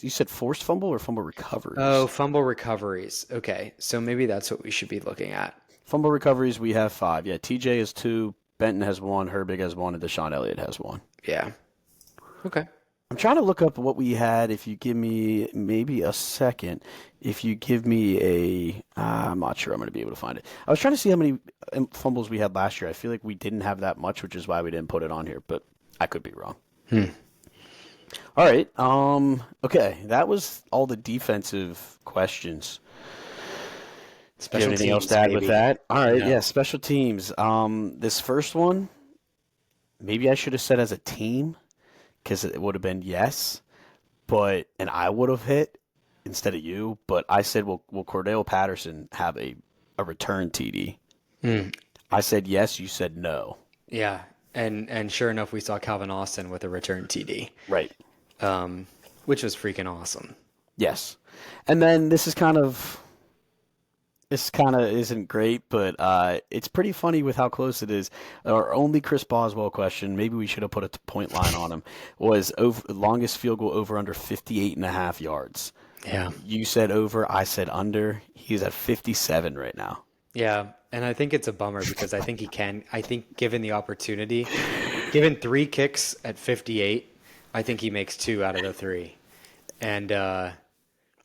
You said forced fumble or fumble recoveries? Oh, fumble recoveries. Okay, so maybe that's what we should be looking at. Fumble recoveries, we have 5. Yeah, TJ has 2, Benton has 1, Herbig has 1, and Deshaun Elliott has 1. Yeah. Okay. I'm trying to look up what we had. If you give me maybe a second, if you give me I'm not sure I'm going to be able to find it. I was trying to see how many fumbles we had last year. I feel like we didn't have that much, which is why we didn't put it on here, but I could be wrong. All right. Okay, that was all the defensive questions. Special anything teams, else to add with that? All right, Yeah. yeah, special teams. This first one, maybe I should have said as a team, because it would have been yes, and I would have hit instead of you. But I said, will Cordell Patterson have a return TD? I said yes. You said no. Yeah, and sure enough, we saw Calvin Austin with a return TD. Right. Which was freaking awesome. Yes. And then this kind of isn't great, but it's pretty funny with how close it is. Our only Chris Boswell question, maybe we should have put a point line on him, was longest field goal over under 58.5 yards. Yeah. You said over, I said under. He's at 57 right now. Yeah, and I think it's a bummer because I think given the opportunity, given 3 kicks at 58, I think he makes 2 out of the 3. And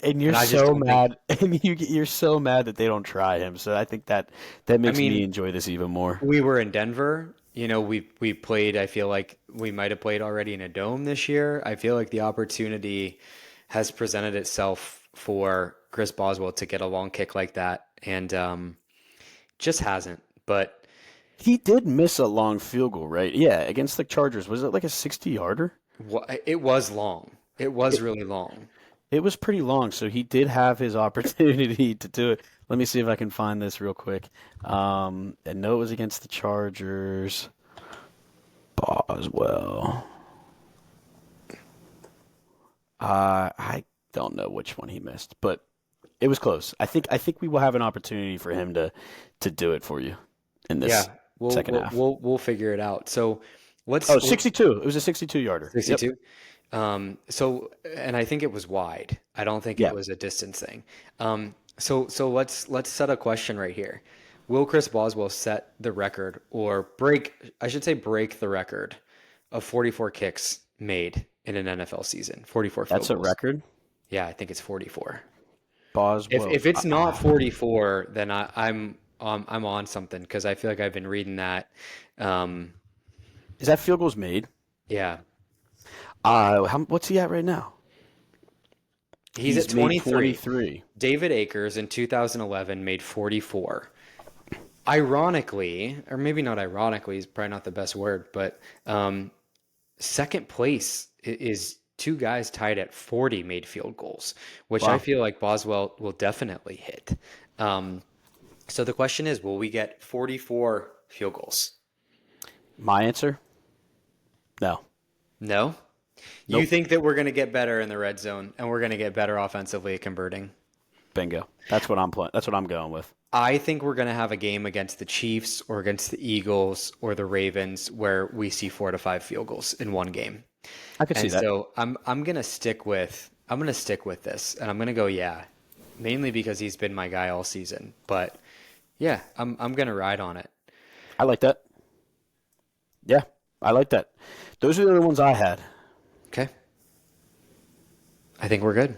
you're so mad, and you're so mad that they don't try him. So I think that makes me enjoy this even more. We were in Denver. We played. I feel like we might have played already in a dome this year. I feel like the opportunity has presented itself for Chris Boswell to get a long kick like that, and just hasn't. But he did miss a long field goal, right? Yeah, against the Chargers. Was it like a 60-yarder? It was long. It was really long. It was pretty long, so he did have his opportunity to do it. Let me see if I can find this real quick. And no, it was against the Chargers. Boswell. I don't know which one he missed, but it was close. I think we will have an opportunity for him to do it for you in this second half. We'll figure it out. So let's. 62. It was a 62-yarder. 62. Yep. And I think it was wide. I don't think it was a distance thing. So let's set a question right here. Will Chris Boswell set the record or break the record of 44 kicks made in an NFL season? 44 field goals. That's a record? Yeah, I think it's 44. Boswell. If it's not 44, then I'm on something because I feel like I've been reading that. Is that field goals made? Yeah. What's he at right now? He's at made 23. 23. David Akers in 2011 made 44. Ironically, or maybe not ironically, is probably not the best word, but second place is two guys tied at 40 made field goals, which I Wow. feel like Boswell will definitely hit. Um, so the question is, will we get 44 field goals? My answer? No. No? You Nope. think that we're going to get better in the red zone and we're going to get better offensively at converting? Bingo. That's what I'm playing. That's what I'm going with. I think we're going to have a game against the Chiefs or against the Eagles or the Ravens where we see 4 to 5 field goals in one game. I could see And that. so I'm going to stick with this and I'm going to go yeah, mainly because he's been my guy all season. But yeah, I'm going to ride on it. I like that. Yeah, I like that. Those are the other ones I had. Okay. I think we're good.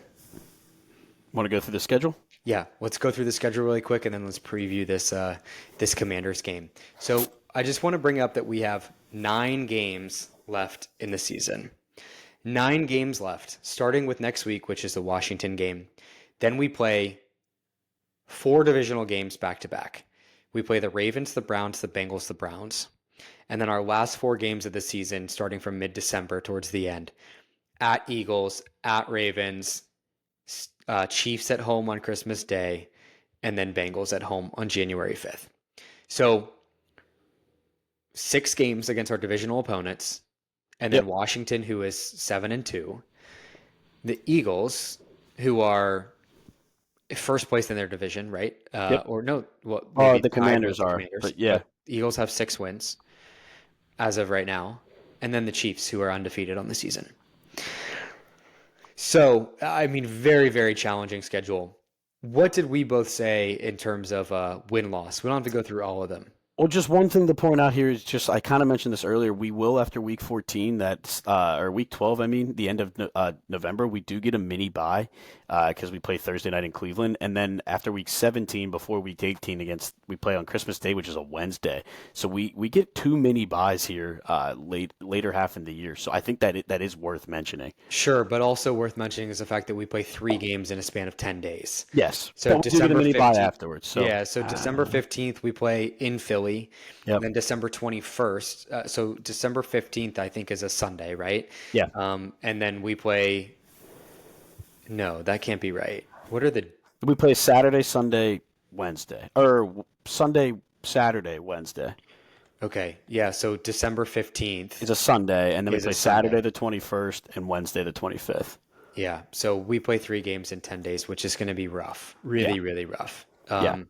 Want to go through the schedule? Yeah, let's go through the schedule really quick and then let's preview this Commanders game. So I just want to bring up that we have 9 games left in the season. 9 games left, starting with next week, which is the Washington game. Then we play 4 divisional games back to back. We play the Ravens, the Browns, the Bengals, the Browns. And then our last 4 games of the season, starting from mid-December towards the end, at Eagles, at Ravens, Chiefs at home on Christmas Day, and then Bengals at home on January 5th. So 6 games against our divisional opponents, and then Yep. Washington, who is 7-2, the Eagles, who are first place in their division, right? Yep. Or no, well, Oh, maybe the tied with Commanders the are, Commanders, but yeah. the Eagles have 6 wins as of right now, and then the Chiefs, who are undefeated on the season. So, I mean, very, very challenging schedule. What did we both say in terms of win-loss? We don't have to go through all of them. Well, just one thing to point out here is just I kind of mentioned this earlier. We will after week 14, that's or week 12. I mean, the end of November, we do get a mini bye because we play Thursday night in Cleveland, and then after week 17, before week 18, we play on Christmas Day, which is a Wednesday. So we get 2 mini buys here later half in the year. So I think that is worth mentioning. Sure, but also worth mentioning is the fact that we play 3 games in a span of 10 days. Yes, So but we do get a December mini bye 15th. afterwards. So Yeah, so December 15th we play in Philly. yep. And then December 21st. So December 15th I think is a Sunday, right? Yeah. And then we play No, that can't be right. What are the We play Saturday, Sunday, Wednesday, or Sunday, Saturday, Wednesday. Okay, yeah, so December 15th. It's a Sunday, and then we Is a play Sunday. Saturday the 21st and Wednesday the 25th. Yeah, so we play 3 games in 10 days, which is going to be rough. Really, Yeah. really rough. Yeah.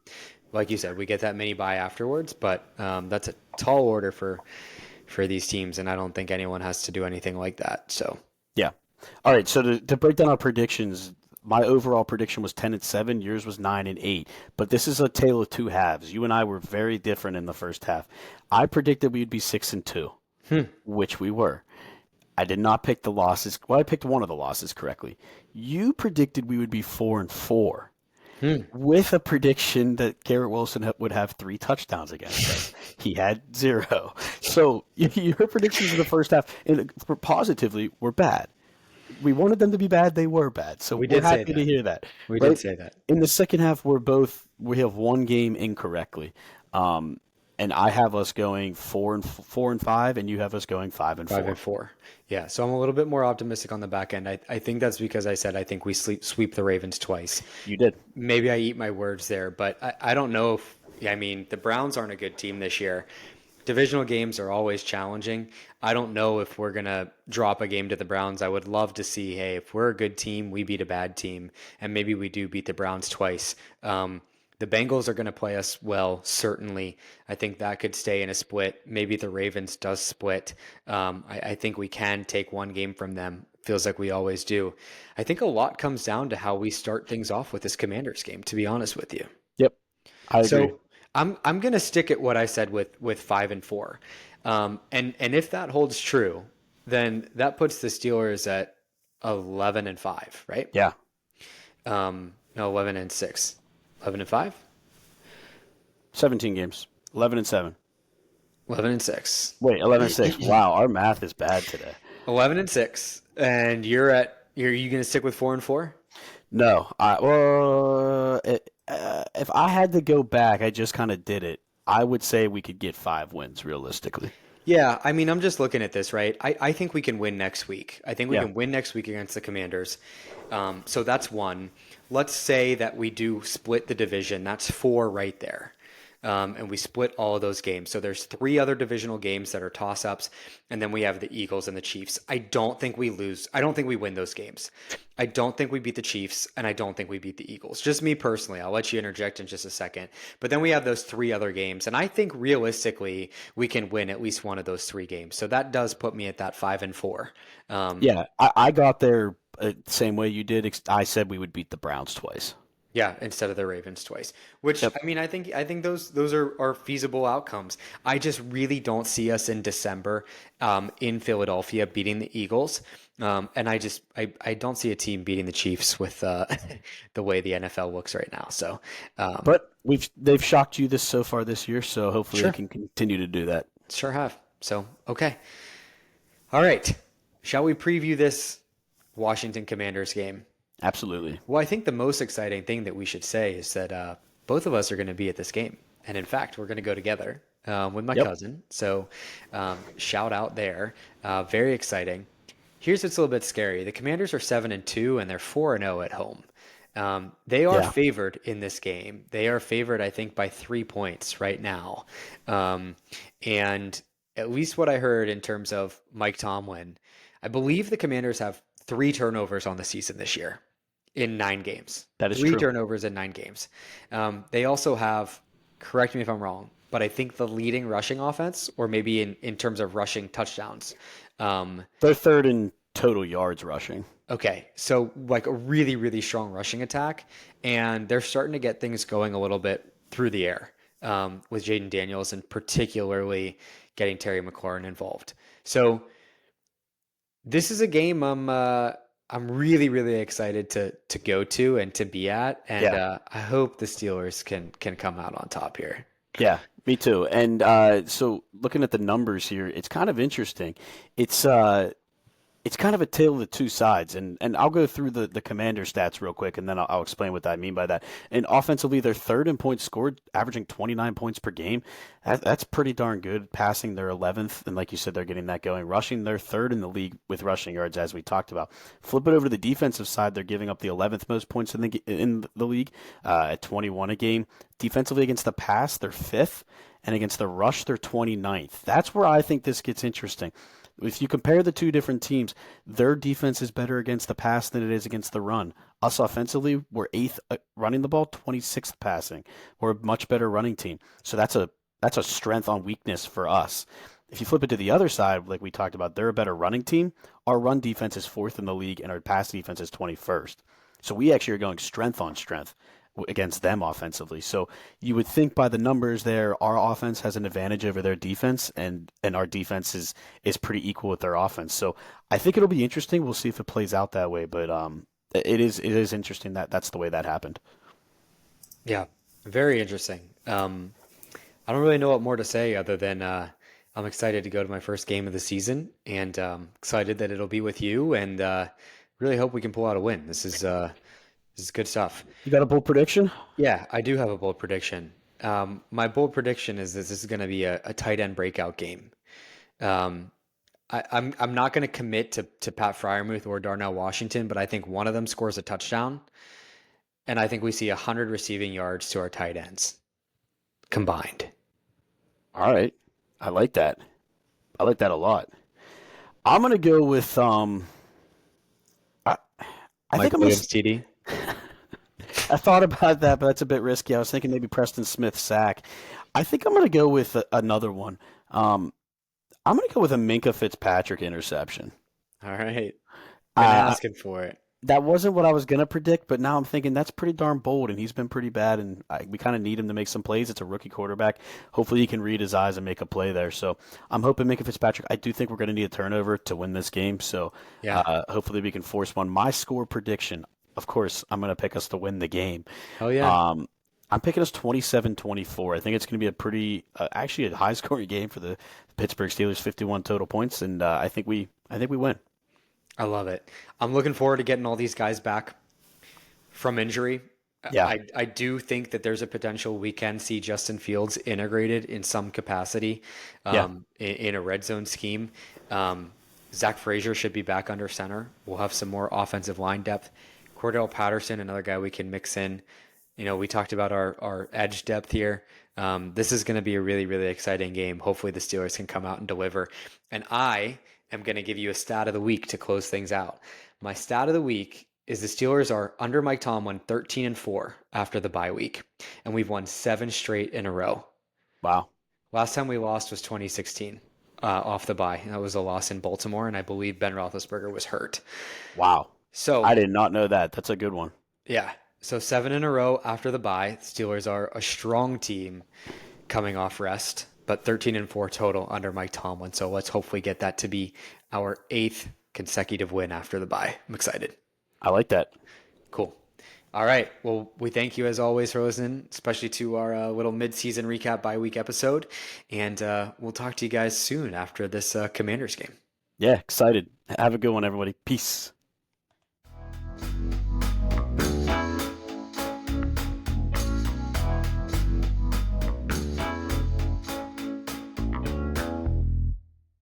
Like you said, we get that mini bye afterwards, but that's a tall order for these teams, and I don't think anyone has to do anything like that. So, Yeah. All right. So to break down our predictions, my overall prediction was 10-7. Yours was 9-8. But this is a tale of two halves. You and I were very different in the first half. I predicted we'd be 6-2, which we were. I did not pick the losses. Well, I picked one of the losses correctly. You predicted we would be 4-4. With a prediction that Garrett Wilson would have 3 touchdowns against us. He had 0. So your predictions in the first half, positively, were bad. We wanted them to be bad; they were bad. So We we're did say happy to that. hear that. we Right? did say that. In the second half, we have one game incorrectly, and I have us going 4-5, and you have us going 5-4. 5-4. Yeah, so I'm a little bit more optimistic on the back end. I think that's because I said I think we sweep the Ravens twice. You did. Maybe I eat my words there, but I don't know if, I mean, the Browns aren't a good team this year. Divisional games are always challenging. I don't know if we're going to drop a game to the Browns. I would love to see, hey, if we're a good team, we beat a bad team, and maybe we do beat the Browns twice. The Bengals are going to play us well, certainly. I think that could stay in a split. Maybe the Ravens does split. I think we can take one game from them. Feels like we always do. I think a lot comes down to how we start things off with this Commanders game, to be honest with you. Yep, I agree. So I'm gonna stick at what I said with 5-4, and if that holds true, then that puts the Steelers at 11-5, right? Yeah, No, 11-6, 11-5, 17 games, 11-7. 11-6. Wait, 11-6. Wow, our math is bad today. 11-6, and are you going to stick with 4-4? No, if I had to go back, I just kind of did it. I would say we could get 5 wins realistically. Yeah, I mean, I'm just looking at this, right? I think we can win next week. I think we Yeah, can win next week against the Commanders. So that's one. Let's say that we do split the division. That's four right there. And we split all of those games. So there's three other divisional games that are toss-ups, and then we have the Eagles and the Chiefs. I don't think we lose. I don't think we win those games. I don't think we beat the Chiefs, and I don't think we beat the Eagles. Just me personally. I'll let you interject in just a second. But then we have those three other games, and I think realistically we can win at least one of those three games. So that does put me at that 5-4. Um, yeah. I got there same way you did. I said we would beat the Browns twice. Yeah, instead of the Ravens twice. Which Yep. I mean, I think those are feasible outcomes. I just really don't see us in December in Philadelphia beating the Eagles. And I don't see a team beating the Chiefs with the way the NFL looks right now. So um, But they've shocked you this so far this year, so hopefully they sure, can continue to do that. sure have. So okay, all right. Shall we preview this Washington Commanders game? Absolutely. Well, I think the most exciting thing that we should say is that both of us are going to be at this game. And in fact, we're going to go together with my Yep. cousin. So shout out there. Very exciting. Here's what's a little bit scary. The Commanders are 7-2 and they're 4-0 at home. They are Yeah. favored in this game. They are favored, I think, by 3 points right now. Um, and at least what I heard in terms of Mike Tomlin, I believe the Commanders have three turnovers on the season this year in 9 games. That is Three true. turnovers in 9 games. They also have, correct me if I'm wrong, but I think the leading rushing offense, or maybe in terms of rushing touchdowns. Um, They're third in total yards rushing. okay, so like a really, really strong rushing attack, and they're starting to get things going a little bit through the air with Jaden Daniels and particularly getting Terry McLaurin involved. So this is a game I'm really really excited to go to and to be at, and Yeah. I hope the Steelers can come out on top here. Yeah, me too. And so looking at the numbers here, it's kind of interesting. It's it's kind of a tale of the two sides, and I'll go through the commander stats real quick, and then I'll explain what I mean by that. And offensively, they're third in points scored, averaging 29 points per game. That's pretty darn good. Passing, they're 11th, and like you said, they're getting that going. Rushing, they're third in the league with rushing yards, as we talked about. Flip it over to the defensive side, they're giving up the 11th most points in the league at 21 a game. Defensively against the pass, they're fifth, and against the rush, they're 29th. That's where I think this gets interesting. If you compare the two different teams, their defense is better against the pass than it is against the run. Us offensively, we're eighth running the ball, 26th passing. We're a much better running team. So that's a strength on weakness for us. If you flip it to the other side, like we talked about, they're a better running team. Our run defense is fourth in the league, and our pass defense is 21st. So we actually are going strength on strength against them offensively. So you would think by the numbers there, our offense has an advantage over their defense, and our defense is pretty equal with their offense. So I think it'll be interesting. We'll see if it plays out that way, but it is interesting that that's the way that happened. Yeah, very interesting. I don't really know what more to say other than I'm excited to go to my first game of the season, and excited that it'll be with you, and really hope we can pull out a win. This is good stuff. You got a bold prediction? Yeah, I do have a bold prediction. My bold prediction is that this is going to be a tight end breakout game. Um, I'm not going to commit to Pat Fryermuth or Darnell Washington, but I think one of them scores a touchdown, and I think we see 100 receiving yards to our tight ends combined. All right. I like that. I like that a lot. I'm gonna go with I, I think Mike I'm gonna Williams, TD. I thought about that, but that's a bit risky. I was thinking maybe Preston Smith sack. I think I'm going to go with another one. Um, I'm going to go with a Minka Fitzpatrick interception. All right, been Uh, asking for it. that wasn't what I was going to predict, but now I'm thinking that's pretty darn bold, and he's been pretty bad, and we kind of need him to make some plays. It's a rookie quarterback. Hopefully, he can read his eyes and make a play there. So I'm hoping Minka Fitzpatrick. I do think we're going to need a turnover to win this game. So Yeah. hopefully, we can force one. My score prediction, of course, I'm going to pick us to win the game. Hell yeah. Um, I'm picking us 27-24. I think it's going to be a actually a high scoring game for the Pittsburgh Steelers, 51 total points, and I think I think we win. I love it. I'm looking forward to getting all these guys back from injury. Yeah. I do think that there's a potential we can see Justin Fields integrated in some capacity Yeah. in a red zone scheme. Um, Zach Frazier should be back under center. We'll have some more offensive line depth. Cordell Patterson, another guy we can mix in. We talked about our edge depth here. This is going to be a really, really exciting game. Hopefully, the Steelers can come out and deliver. And I am going to give you a stat of the week to close things out. My stat of the week is the Steelers are under Mike Tomlin 13-4 after the bye week, and we've won 7 straight in a row. Wow. Last time we lost was 2016 off the bye. That was a loss in Baltimore, and I believe Ben Roethlisberger was hurt. Wow. So I did not know that. That's a good one. yeah, so 7 in a row after the bye. Steelers are a strong team coming off rest, but 13-4 total under Mike Tomlin. So let's hopefully get that to be our 8th consecutive win after the bye. I'm excited. I like that. Cool. All right. Well, we thank you as always for listening, especially to our little mid-season recap bye-week episode. And we'll talk to you guys soon after this Commanders game. Yeah, excited. Have a good one, everybody. Peace.